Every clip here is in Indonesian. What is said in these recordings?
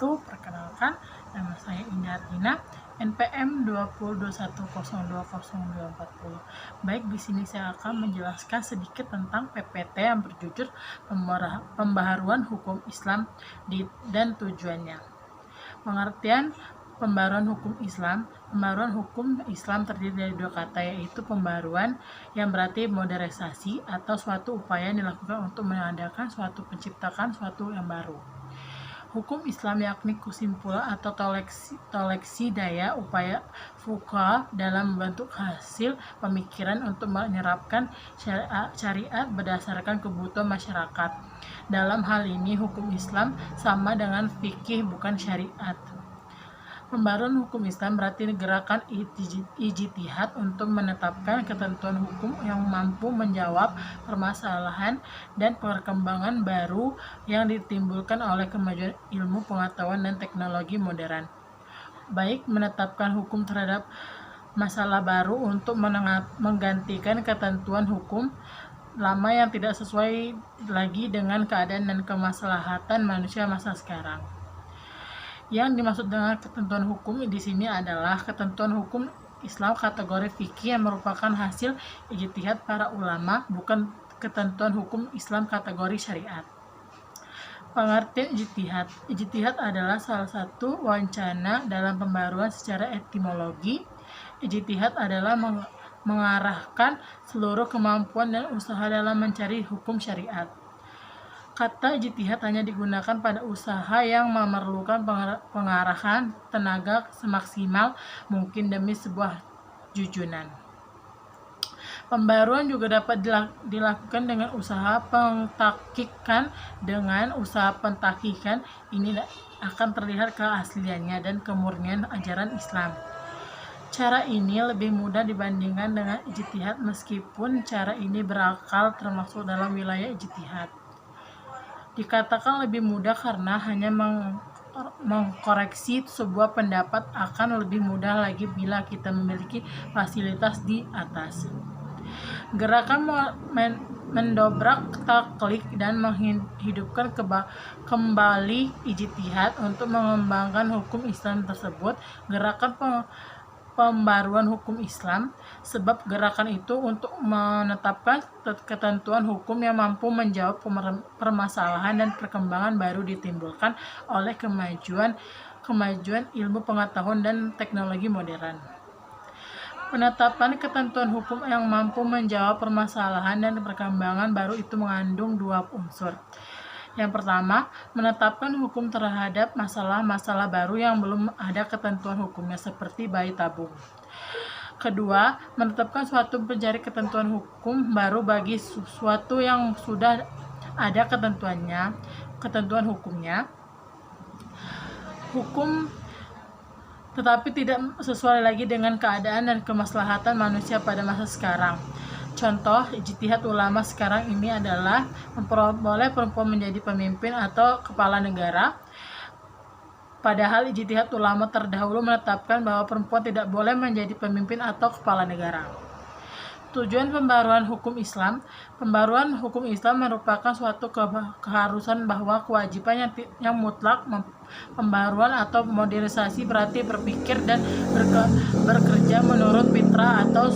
wabarakatuh. Perkenalkan, nama saya Indah Ardina, NPM 2021020240. Baik, di sini saya akan menjelaskan sedikit tentang PPT yang berjudul Pembaharuan Hukum Islam dan tujuannya. Pengertian pembaruan hukum Islam. Pembaruan hukum Islam terdiri dari dua kata, yaitu pembaruan yang berarti modernisasi atau suatu upaya yang dilakukan untuk menciptakan suatu yang baru. Hukum Islam yakni kesimpulan atau toleksi daya upaya fuqaha dalam membentuk hasil pemikiran untuk menyerapkan syariat berdasarkan kebutuhan masyarakat. Dalam hal ini hukum Islam sama dengan fikih, bukan syariat. Pembaruan hukum Islam berarti gerakan ijtihad untuk menetapkan ketentuan hukum yang mampu menjawab permasalahan dan perkembangan baru yang ditimbulkan oleh kemajuan ilmu pengetahuan dan teknologi modern. Baik menetapkan hukum terhadap masalah baru untuk menggantikan ketentuan hukum lama yang tidak sesuai lagi dengan keadaan dan kemaslahatan manusia masa sekarang. Yang dimaksud dengan ketentuan hukum di sini adalah ketentuan hukum Islam kategori fikih yang merupakan hasil ijtihad para ulama, bukan ketentuan hukum Islam kategori syariat. Pengertian ijtihad. Ijtihad adalah salah satu wacana dalam pembaruan secara etimologi. Ijtihad adalah mengarahkan seluruh kemampuan dan usaha dalam mencari hukum syariat. Kata ijtihad hanya digunakan pada usaha yang memerlukan pengarahan tenaga semaksimal mungkin demi sebuah tujuan. Pembaruan juga dapat dilakukan dengan usaha pentahqiqan. Dengan usaha pentahqiqan ini akan terlihat keasliannya dan kemurnian ajaran Islam. Cara ini lebih mudah dibandingkan dengan ijtihad, meskipun cara ini berakal termasuk dalam wilayah ijtihad. Dikatakan lebih mudah karena hanya mengkoreksi sebuah pendapat akan lebih mudah lagi bila kita memiliki fasilitas di atas. Gerakan mendobrak taklid dan menghidupkan kembali ijtihad untuk mengembangkan hukum Islam tersebut gerakan pembaruan hukum Islam, sebab gerakan itu untuk menetapkan ketentuan hukum yang mampu menjawab permasalahan dan perkembangan baru ditimbulkan oleh kemajuan ilmu pengetahuan dan teknologi modern. Penetapan ketentuan hukum yang mampu menjawab permasalahan dan perkembangan baru itu mengandung dua unsur. Yang pertama, menetapkan hukum terhadap masalah-masalah baru yang belum ada ketentuan hukumnya, seperti bayi tabung. Kedua, menetapkan suatu mencari ketentuan hukum baru bagi sesuatu yang sudah ada ketentuan hukumnya. Hukum tetapi tidak sesuai lagi dengan keadaan dan kemaslahatan manusia pada masa sekarang. Contoh ijtihad ulama sekarang ini adalah boleh perempuan menjadi pemimpin atau kepala negara. Padahal ijtihad ulama terdahulu menetapkan bahwa perempuan tidak boleh menjadi pemimpin atau kepala negara. Tujuan pembaruan hukum Islam. Pembaruan hukum Islam merupakan suatu keharusan bahwa kewajiban yang mutlak. Pembaruan atau modernisasi berarti berpikir dan bekerja menurut fitrah atau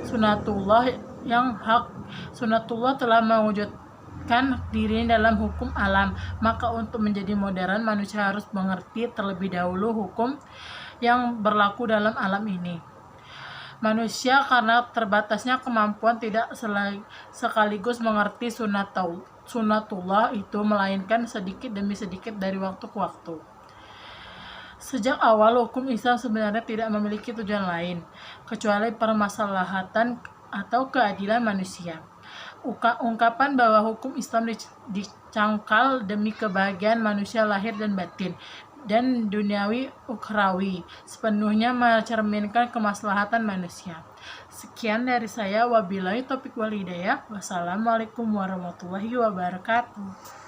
sunatullah yang hak. Sunatullah telah mewujudkan dirinya dalam hukum alam, maka untuk menjadi modern manusia harus mengerti terlebih dahulu hukum yang berlaku dalam alam ini. Manusia karena terbatasnya kemampuan tidak sekaligus mengerti sunatullah itu, melainkan sedikit demi sedikit dari waktu ke waktu. Sejak awal hukum Islam sebenarnya tidak memiliki tujuan lain kecuali permaslahatan atau keadilan manusia. Ungkapan bahwa hukum Islam dicangkal demi kebahagiaan manusia lahir dan batin dan duniawi ukhrawi sepenuhnya mencerminkan kemaslahatan manusia. Sekian dari saya, wabillahi taufiq wal hidayah. Wassalamualaikum warahmatullahi wabarakatuh.